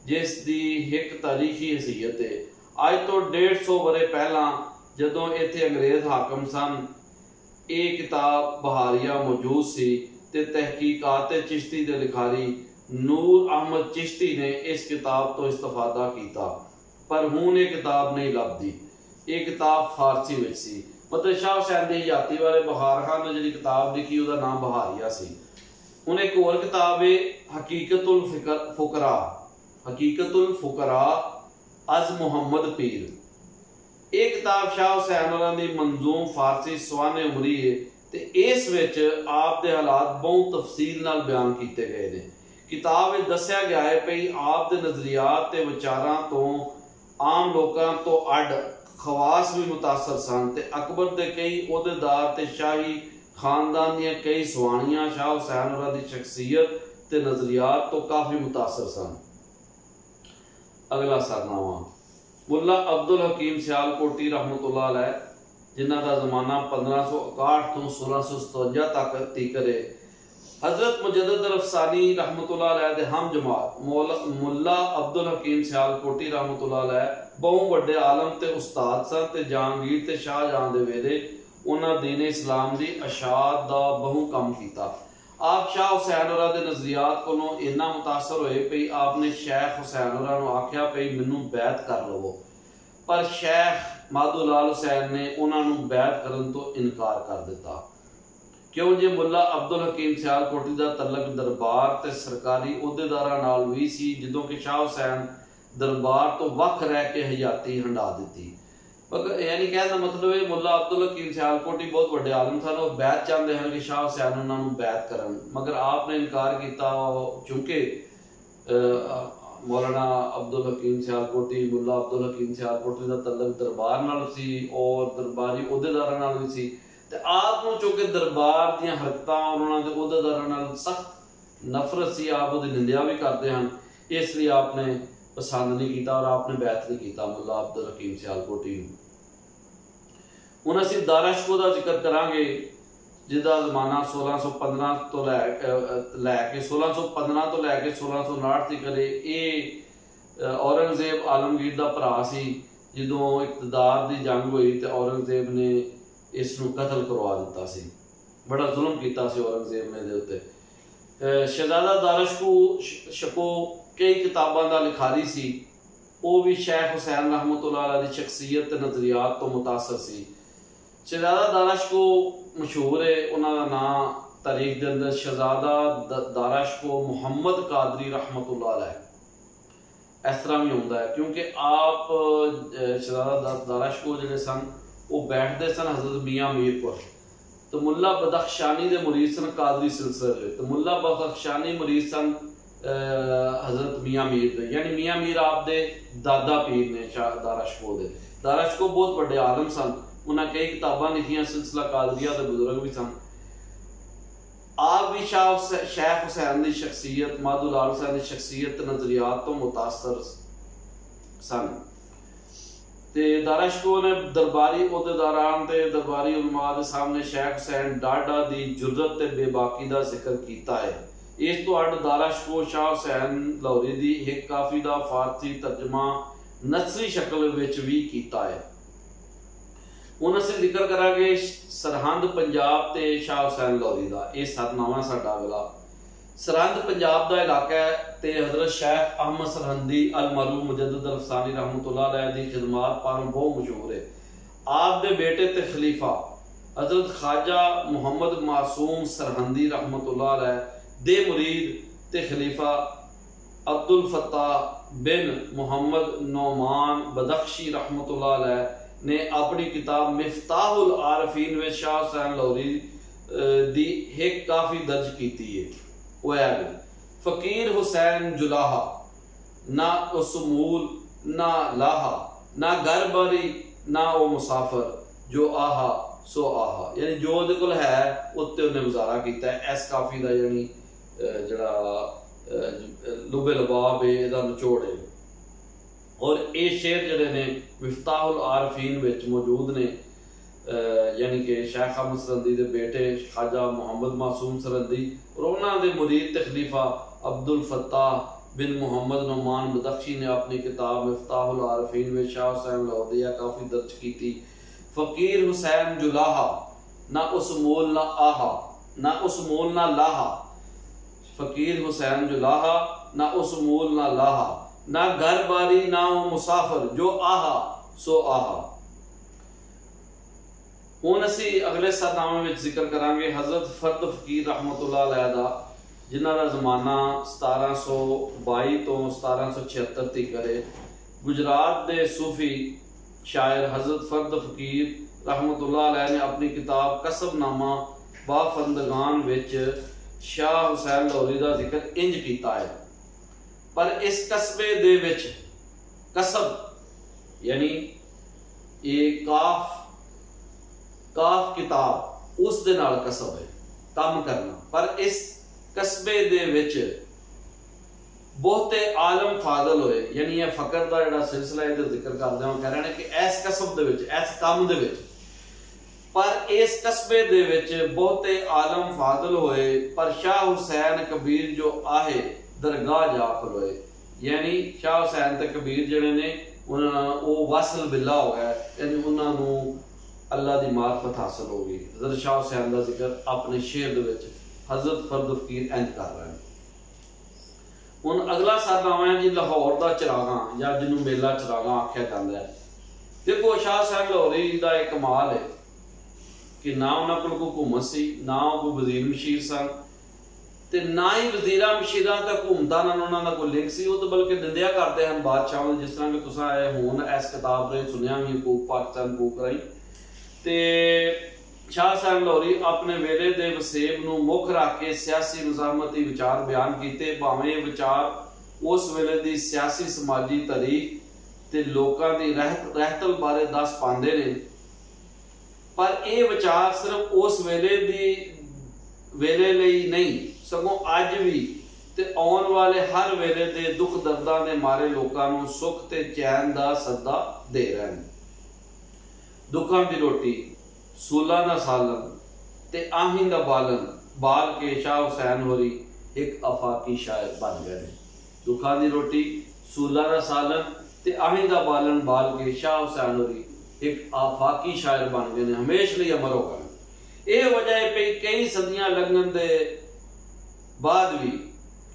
जिस दी एक तारीखी हैसीयत है। अज तो 150 वरे पहला जदों इत्थे अंग्रेज़ हाकम सन, ये किताब बहारिया मौजूद सी ते तहकीकात चिश्ती दे लिखारी नूर अहमद चिश्ती ने इस किताब तो इस्तेफादा किया, पर हुण ये किताब नहीं लभदी। ये किताब फारसी विच सी। मतलब शाह हुसैन दी हयाती बारे बहार खान ने जिहड़ी किताब लिखी उसका नाम बहारिया सी। हुण एक होर किताब है हकीकतुल फुकरा, हकीकतुल फुकरा अज मुहम्मद पीर। ये किताब शाह हुसैन होरां दी मंजूम फारसी सवाने उमरी है ते इस विच आप दे हालात बहुत तफसील नाल बयान कीते गए ने। किताब विच दस्सिया गया है भई आप दे नज़रियात ते विचारां तो आम लोकां तो अड खवास भी मुतासर सन ते अकबर दे कई अहदेदार ते शाही खानदान दियां कई सवाणियां शाह हुसैन होरां दी शख्सियत ते नज़रियात तो काफ़ी मुतासर सन। अगला सरनामा मुल्ला अब्दुल हकीम सियालकोटी रहमतुल्लाह अलैह, जिन्हां दा ज़माना 1561 तो 1657 तक तीकर है। हज़रत मुजद्दिद रफ़सानी रहमतुल्लाह अलैह दे हम जमात मुल्ला अब्दुल हकीम सियालकोटी रहमतुल्लाह अलैह बहु वड्डे आलम ते उस्ताद सन ते जहांगीर ते शाहजहां दे वेले उन्हां दीन इस्लाम दी अशात दा बहु काम कीता। आप शाह हुसैन होरां दे नज़रियात कोलों इन्ना मुतासर होए पई आपने शेख हुसैन होरां नूं आख्या पई मैनूं बैत कर लवो, पर शेख मादूलाल हुसैन ने उन्हां नूं बैत करन तो इनकार कर दिता। क्यों जे मुल्ला अब्दुल हकीम सियालकोटी दा तलक दरबार ते सरकारी अहदेदारां नाल भी सी, जदों कि शाह हुसैन दरबार तो वख रह के हयाती हंडा दी। यानी कहने का मतलब है मुल्ला अब्दुल हकीम सियालकोटी बहुत बड़े आलम सन, वो बैत चाहते हैं कि शाह हुसैन उन्होंने बैत करन, मगर आपने इनकार किया। चूंकि मौलाना अब्दुल हकीम सियालकोटी मुल्ला अब्दुल हकीम सियालकोटी का तलक दरबार नाल सी और दरबारी अहदेदारां नाल भी सी, ते आप चूंकि दरबार दी हरकतां और उन्होंने अहदेदारां नाल सख्त नफरत सी, आप उसकी निंदा भी करते हैं, इसलिए आपने पसंद नहीं किया और आपने बैत नहीं किया मुल्ला अब्दुल हकीम सियालकोटी। हुण असीं दाराशको का जिक्र करांगे, जिसका जमाना 1615 तो लैके 1615 तो लैके 1659 तक करे। ये औरंगजेब आलमगीर का भरा सी। जदों इकतदार की जंग हुई तो औरंगजेब ने इसनूं कतल करवा दिता सी। बड़ा जुल्म किया सी औरंगजेब ने दे उत्ते। शहजादा दाराशको कई किताबां का लिखारी सी। वो भी शेख हुसैन रहमतुल्लाह अलैह दी शख्सियत ते नज़रियात तो मुतासर सी। शहजादा दाराशको मशहूर है, उन्होंने नाम तारीख के अंदर शहजादा दाराशको मुहम्मद कादरी रहमतुल्लाह अलैह इस तरह भी होता है, क्योंकि आप शहजादा दाराशको जिहड़े सन वो बैठते सन हज़रत मियाँ मीर को। तो मुल्ला बदख्शानी दे मुरीद सन कादरी सिलसिले, तो मुल्ला बदख्शानी मुरीद सन हज़रत मियाँ मीर दे, यानी मियाँ मीर आप दे दादा पीर ने शाह दाराशको दे। दाराशको बहुत बड़े आलम सन, उन्हें कई किताबां लिखियां, सिलसिला कादरिया के बुजुर्ग भी सन। आप भी शेख हुसैन की शख्सियत मादूलाल हुसैन की शख्सियत नज़रियात तो मुतासर सन। ते दाराशको ने दरबारी अहदेदारां ते दरबारी उलमा के सामने शेख हुसैन डाडा दी जुर्रत ते बेबाकी का जिक्र किया है। इस तो अड दाराशको शाह हुसैन लाहौरी दी एक काफी का फारसी तर्जमा नसरी शक्ल विच भी किया है। हुण असीं जिक्र करांगे सरहंद पंजाब ते शाह हुसैन लाहौरी का। यह सरनामा साडा अगला। सरहंद पंजाब का इलाका है ते हज़रत शेख अहमद सरहंदी अल मरूम मुजद्दिद रफ़सानी रहमतुल्लाह अलैह दी खिदमत पर बहुत मशहूर है। आप दे बेटे ते खलीफा हज़रत ख्वाजा मुहम्मद मासूम सरहंदी रहमतुल्लाह अलैह दे मुरीद ते खलीफा अब्दुल फत्ताह बिन मुहम्मद नौमान बदख्शी रहमतुल्लाह अलैह ने अपनी किताब मिफ्ताहुल आरफीन में शाह हुसैन लाहौरी दी एक काफ़ी दर्ज की है। वो है फ़कीर हुसैन जुलाहा, ना उसमूल ना लाहा, ना घर बारी ना वो मुसाफर, जो आहा सो आहा। यानी जो ਉਹਦੇ ਕੋਲ है उत्ते उन्हें गुजारा किया है। इस काफ़ी का यानी जड़ा लुबे लबाब है, ਇਹਦਾ निचोड़ है। और ये शेर जड़े ने मिफ्ताहुल आरफीन विच मौजूद ने, यानी कि शेख अहमद सरंदी के बेटे ख्वाजा मुहम्मद मासूम सरंदी और उन्होंने मुरीद ते खलीफा अब्दुल फत्ताह बिन मुहम्मद नुमान बदख्शी ने अपनी किताब मिफ्ताहुल आरफीन में शाह हुसैन लाहौरिया काफ़ी दर्ज की थी। फ़कीर हुसैन जुलाहा, ना उसमूल ना आहा, ना उसमूल ना लाहा। फ़कीर हुसैन जुलाहा, ना उसमूल ना लाहा, ना घर बारी ना वो मुसाफर, जो आहा सो आहा। ਹੁਣ ਅਸੀਂ अगले सरनामे में जिक्र करांगे हज़रत फर्द फ़कीर रहमतुल्लाह अलैह दा, जिन्हां दा ज़माना 1722 तो 1776 तक है। गुजरात दे सूफी शायर हज़रत फर्द फ़कीर रहमतुल्लाह अलैह ने अपनी किताब कसबनामा बाफंदगान विच शाह हुसैन लाहौरी दा जिक्र इंज कीता है। पर इस कस्बे दे विच कसब यानी ये काफ किताब उस दे नाल कसब है काम करना। पर इस कस्बे दे विच बहुते आलम फादल होए, यानी यह फकर का जिहड़ा सिलसिला है जिक्र करदे हां, कह रहे हैं कि इस कसब दे विच इस काम दे विच, पर इस कस्बे दे विच बहुते आलम फादल होए, पर शाह हुसैन कबीर जो आहे दरगाह जा खलोए। यानी शाह हुसैन ते कबीर जिहड़े ने वो वासल बिल्ला हो गया, यानी उन्होंने अल्लाह की मार्फत हासिल हो गई। हज़रत शाह हुसैन का जिक्र अपने शेर दे विच हज़रत फर्द फ़कीर इंज कर रहे हैं। हुण अगला सरनामा है जी लाहौर का चिरागा, या जिन्होंने मेला चिरागा आख्या जाता है। देखो शाह हुसैन लाहौरी का एक कमाल है कि ना उन्होंने कोल कोई हुकूमत सी, ना कोई वजीर मशीर सन, ते ना ही वजीर मशीर तक हुकूमतां नाल उन्हां दा कोई लिंक सी। वो तो बल्कि निंदिया करते हैं बादशाह, जिस तरह कि तुसां हुण इस किताब से सुनिया भी हकूक पाकिस्तान हकूक राही। ते शाह हुसैन लाहौरी अपने वेले दे वसेब नूं मुख रख के सियासी मज़ाहमती विचार बयान कीते। भावें विचार उस वेले दी सियासी समाजी तरीक ते लोकां दी रहतल बारे दस पांदे ने, पर यह विचार सिर्फ उस वेले लई नहीं सगों अज भी ते आउण वाले हर वेले दे दुख दर्दां दे मारे लोकां नूं सुख ते चैन दा सद्दा दे रहे हैं। दुखां दी रोटी सूलां दा सालन ते आहीं दा बालन बाल के शाह हुसैन होरी एक आफाकी शायर बन गए। दुखां दी रोटी सूलां दा सालन ते आहीं दा बालन बाल के शाह हुसैन होरी एक आफाकी शायर बन गए, हमेशा लिए अमर हो गए। यह वजह है कि कई सदियां लगन दे बाद भी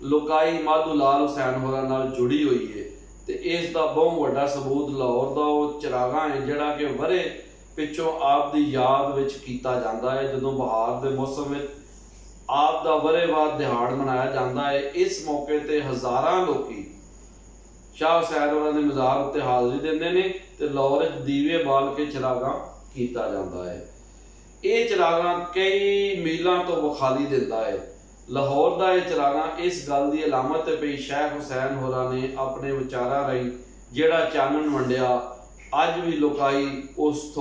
लोकाई माधू लाल हुसैन होरां नाल जुड़ी हुई है। ते इस दा बहुत वड्डा सबूत लाहौर दा वो चिरागा है जिहड़ा कि वरे पिछों आप दी याद विच कीता जांदा है। जदों बहार दे मौसम विच आप दा वरेवार दिहाड़ मनाया जाता है। इस मौके ते हज़ारां लोकी शाह हुसैन होरां दे मज़ार उत्ते हाज़री देंदे ने ते लाहौर विच दीवे बाल के चिरागा कीता जाता है। ये चिरागा कई मीलों तो विखाली दिंदा है। लाहौर का यह चिरागा इस गल की अलामत है भी शेख हुसैन होरां ने अपने विचारां राहीं जिहड़ा चानन वंडिया अज भी लोकाई उस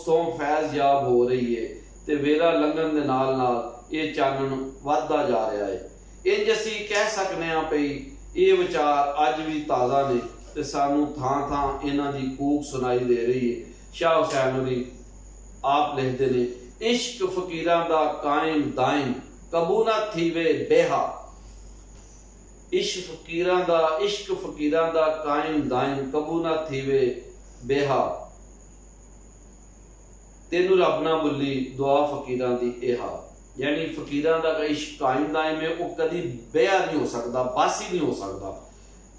तो फैज़ याब हो रही है ते वेला लंघन दे नाल नाल ये चानन वधदा जा रहा है। इंज असीं कह सकते हैं भी ये विचार अज भी ताज़ा ने ते सानू थां थां इन्हां दी कूक सुनाई दे रही है। शाह हुसैन होरी आप लिखते ने इश्क फकीरां दा कायम दायम कबू ना थीवे बेहा। इश्क फकीरां दा कायम दायम कबू ना थीवे बेहा। तेनू रब ना बुली दुआ फकीरां दी एहा। यानी फकीरां दा इश्क कायम दायम है, वो कभी बेहा नहीं हो सकता, बासी नहीं हो सकता।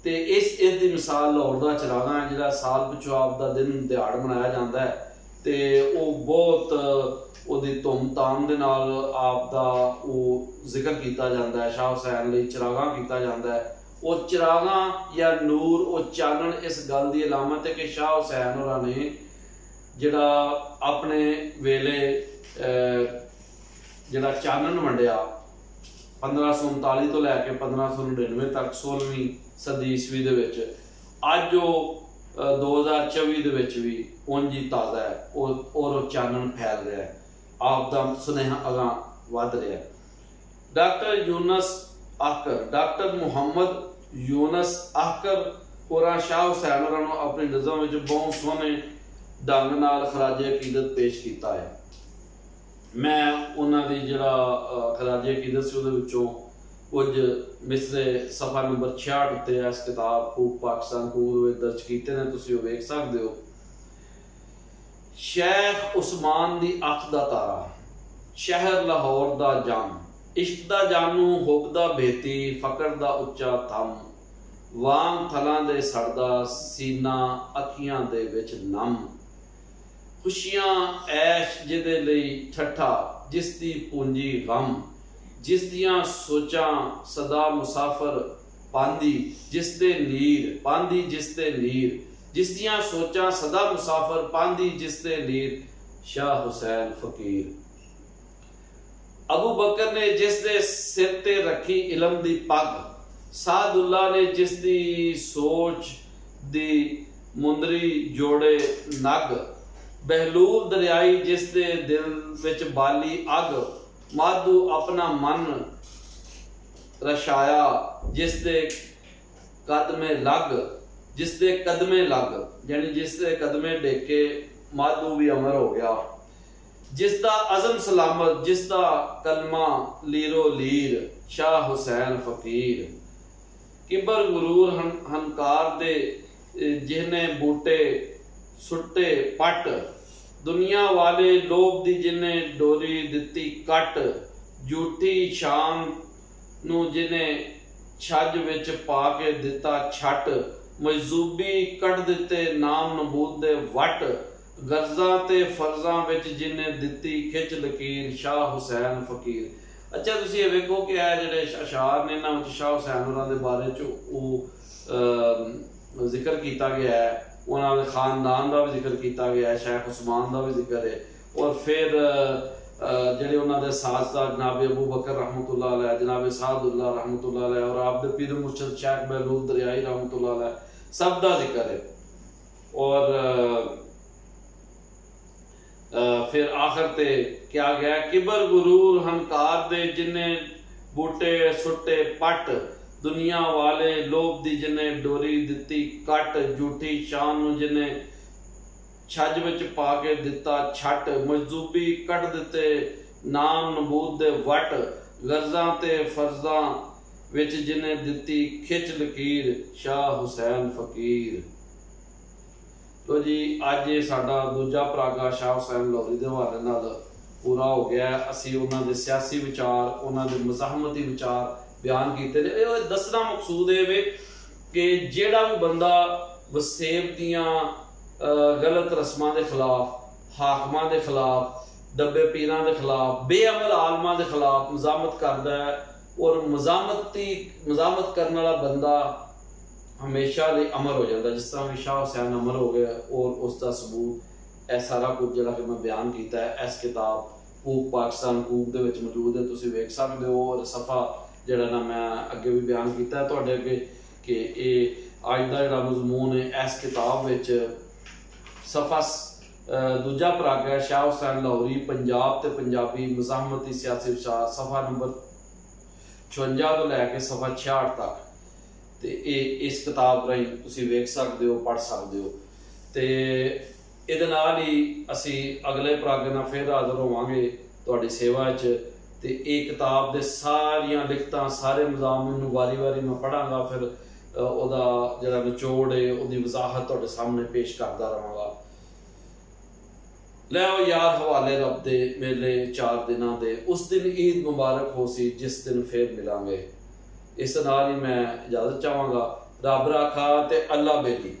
ते इस दी मिसाल लाहौर दा चिरागा है जिहड़ा साल पिछों आप दा दिन दिहाड़ मनाया जाता है ते वो बहुत उहदी धूम धाम दे नाल आप दा वो जिक्र किया जाता है। शाह हुसैन लई चिरागा किया जाता है। वो चिरागा या नूर वो चानन इस गल की अलामत है कि शाह हुसैन होरां ने जिहड़ा अपने वेले ਜਿਹੜਾ ਚਾਨਣ ਵੰਡਿਆ 1539 ਤੋਂ ਲੈ ਕੇ 1599 ਤੱਕ 16ਵੀਂ ਸਦੀ ਈਸਵੀ ਦੇ ਵਿੱਚ, ਅੱਜ ਉਹ 2024 ਦੇ ਵਿੱਚ ਵੀ ਉਂਝ ਹੀ ਤਾਜ਼ਾ ਹੈ ਔਰ ਚਾਨਣ ਫੈਲ ਰਿਹਾ ਹੈ, ਆਪ ਦਾ ਸੁਨੇਹਾ ਅਗਾਂ ਵੱਧ ਰਿਹਾ ਹੈ। ਡਾਕਟਰ ਯੂਨਸ ਆਖਰ, ਡਾਕਟਰ ਮੁਹੰਮਦ ਯੂਨਸ ਆਖਰ ਹੋਰਾਂ ਸ਼ਾਹ ਹੁਸੈਨ ਹੋਰਾਂ ਨੂੰ ਆਪਣੀ ਨਜ਼ਮ ਵਿੱਚ ਬਹੁਤ ਸੋਹਣੇ ਢੰਗ ਨਾਲ ਖਰਾਜੇ ਅਕੀਦਤ ਪੇਸ਼ ਕੀਤਾ ਹੈ। ਮੈਂ ਉਹਨਾਂ ਦੀ ਜਿਹੜਾ ਖਰਾਜੇ ਅਕੀਦਤ ਸੀ ਉਹਦੇ ਵਿੱਚੋਂ ਕੁਝ ਮਿਸਰੇ ਸਫਾ ਨੰਬਰ 66 ਉੱਤੇ ਇਸ ਕਿਤਾਬ ਖੂਬ ਪਾਕਿਸਤਾਨ ਖੂਬ ਵਿੱਚ ਦਰਜ ਕੀਤੇ ਨੇ, ਤੁਸੀਂ ਉਹ ਵੇਖ ਸਕਦੇ ਹੋ। ਸ਼ੇਖ ਉਸਮਾਨ ਦੀ ਅੱਖ ਦਾ ਤਾਰਾ, ਸ਼ਹਿਰ ਲਾਹੌਰ ਦਾ ਜਾਮ, ਇਸ਼ਕ ਦਾ ਜਾਨੂ ਹੁੱਬ ਦਾ ਬੇਤੀ, ਫਕਰ ਦਾ ਉੱਚਾ ਥੰਮ, ਵਾਂਗ ਥਲਾਂ ਦੇ ਸੜਦਾ ਸੀਨਾ, ਅੱਖੀਆਂ ਦੇ ਵਿੱਚ ਨਮ, ਖੁਸ਼ੀਆਂ ਐਸ਼ ਜਿਹਦੇ ਲਈ ਠੱਠਾ, ਜਿਸ ਦੀ ਪੂੰਜੀ ਗਮ, ਜਿਸ ਦੀਆਂ ਸੋਚਾਂ ਸਦਾ ਮੁਸਾਫਰ ਪਾਂਦੀ, ਜਿਸ ਦੇ ਨੀਰ ਪਾਂਦੀ, ਜਿਸ ਦੇ ਨੀਰ, ਜਿਸ ਦੀਆਂ ਸੋਚਾਂ ਸਦਾ ਮੁਸਾਫਰ ਪਾਂਦੀ, ਜਿਸ ਦੇ ਨੀਰ, ਸ਼ਾਹ ਹੁਸੈਨ ਫਕੀਰ। ਅਬੂ ਬਕਰ ਨੇ ਜਿਸ ਦੇ ਸਿਰ ਤੇ ਰੱਖੀ ਇਲਮ ਦੀ ਪੱਗ, ਸਾਦੁੱਲਾ ਨੇ ਜਿਸ ਦੀ ਸੋਚ ਦੀ ਮੁੰਦਰੀ ਜੋੜੇ ਨਗ, ਬਹਿਲੂਲ ਦਰਿਆਈ ਜਿਸ ਦੇ ਦਿਲ ਵਿੱਚ ਬਾਲੀ ਅੱਗ, ਮਾਧੂ ਆਪਣਾ ਮਨ ਰਸ਼ਾਇਆ, ਜਿਸ ਦੇ ਕਦਮੇ ਲੱਗ, ਜਿਸ ਦੇ ਕਦਮੇ ਲੱਗ, ਯਾਨੀ ਜਿਸ ਦੇ ਕਦਮੇ ਡੇਕੇ ਮਾਧੂ ਵੀ ਅਮਰ ਹੋ ਗਿਆ, ਜਿਸ ਦਾ ਅਜ਼ਮ ਸਲਾਮਤ, ਜਿਸ ਦਾ ਕਲਮਾ ਲੀਰੋ ਲੀਰ, ਸ਼ਾਹ ਹੁਸੈਨ ਫਕੀਰ। ਕਿਬਰ ਗੁਰੂਰ ਹੰਕਾਰ ਦੇ ਜਿਹਨੇ ਬੂਟੇ ਸੁੱਟੇ ਪੱਟ, ਦੁਨੀਆ ਵਾਲੇ ਲੋਭ ਦੀ ਜਿਹਨੇ ਡੋਰੀ ਦਿੱਤੀ ਕੱਟ, ਝੂਠੀ ਸ਼ਾਨ ਨੂੰ ਜਿਹਨੇ ਛੱਜ ਵਿੱਚ ਪਾ ਕੇ ਦਿੱਤਾ ਛੱਟ, ਮਜਜ਼ੂਬੀ ਕੱਢ ਦਿੱਤੇ ਨਾਮ ਨਬੂਦ ਦੇ ਵੱਟ, ਗਰਜ਼ਾਂ ਤੇ ਫਰਜ਼ਾਂ ਵਿੱਚ ਜਿਹਨੇ ਦਿੱਤੀ ਖਿੱਚ ਲਕੀਰ, ਸ਼ਾਹ ਹੁਸੈਨ ਫਕੀਰ। ਅੱਛਾ, ਤੁਸੀਂ ਇਹ ਵੇਖੋ ਕਿ ਇਹ ਜਿਹੜੇ ਅਸ਼ਾਰ ਨੇ ਇਹਨਾਂ ਵਿੱਚ ਸ਼ਾਹ ਹੁਸੈਨ ਹੋਰਾਂ ਦੇ ਬਾਰੇ 'ਚ ਉਹ ਜ਼ਿਕਰ ਕੀਤਾ ਗਿਆ ਹੈ, ਉਹਨਾਂ ਦੇ ਖਾਨਦਾਨ ਦਾ ਵੀ ਜ਼ਿਕਰ ਕੀਤਾ ਗਿਆ ਹੈ, ਸ਼ੇਖ ਉਸਮਾਨ ਦਾ ਵੀ ਜ਼ਿਕਰ ਹੈ, ਔਰ ਫਿਰ ਜਿਹੜੇ ਉਹਨਾਂ ਦੇ ਸਾਥਸਾਰ ਜਨਾਬ ਅਬੂ ਬਕਰ रहमतुल्लाह अलैह, जनाब सादुल्लाह रहमतुल्लाह अलैह और आप दे पीर मुर्शद शेख बहलूल दरियाई रहमतुल्लाह अलैह, सब का जिक्र है। और फिर आखिर ते क्या गया, किबर गुरूर हंकार दे जिन्ने बूटे सुट्टे पट, दुनिया वाले लोभ दी जिन्ने डोरी दिती कट, झूठी शान नूं जिन्ने छज विच पा के दिता छट, मजदूबी कट दिते नाम नबूद दे वट, गर्जां ते फर्जां विच जिन्ने दिती खिच लकीर, शाह हुसैन फकीर। तो जी अज ये साडा दूजा परागा शाह हुसैन लाहौरी दे हवाले नाल पूरा हो गया। असीं उन्हां दे सियासी विचार, उन्हां दे मज़ाहमती विचार बयान कीते ने। ये दसना मकसूद है वे कि जिहड़ा भी बंदा वसेब दियां गलत रस्मां दे खिलाफ, हाकमां दे खिलाफ, डब्बे पीरां दे खिलाफ, बेअमल आलमां दे खिलाफ मज़ामत करदा है, और मज़ामत करने वाला बंदा हमेशा लिए अमर हो जाता, जिस तरह भी शाह हुसैन अमर हो गया। और उसका सबूत यह सारा कुछ जो मैं बयान किया है इस किताब कूक पाकिस्तान कूक दे विच मौजूद है, तुसीं वेख सकते हो। और सफ़ा जिहड़ा ना मैं अगे भी बयान किया तुहाडे अगे कि ये अज दा जिहड़ा मज़मून है इस किताब विच सफ़ा दूजा पराग है शाह हुसैन लाहौरी पंजाब ते पंजाबी मज़ाहमती सियासी विचार, सफ़ा नंबर 56 तो लैके सफ़ा 66 तक। तो ये इस किताब राही तुसीं वेख सकते हो, पढ़ सकते हो। तो इहदे नाल ही असीं अगले परागे नाल फिर हाज़र होवांगे तुहाडी सेवा च। ते ये किताब दे सारियां लिखतां, सारे मज़ामुन नूं वारी वारी मैं पढ़ांगा, फिर उहदा जिहड़ा निचोड़ है उहदी वज़ाहत तुहाडे सामने पेश करदा रहांगा। लैओ यार हवाले रब दे मेले 4 दिनां दे, उस दिन ईद मुबारक हो सी जिस दिन फिर मिलांगे। इस नाल ही मैं इजाजत चाहांगा। रब राखा ते अल्लाह बेली।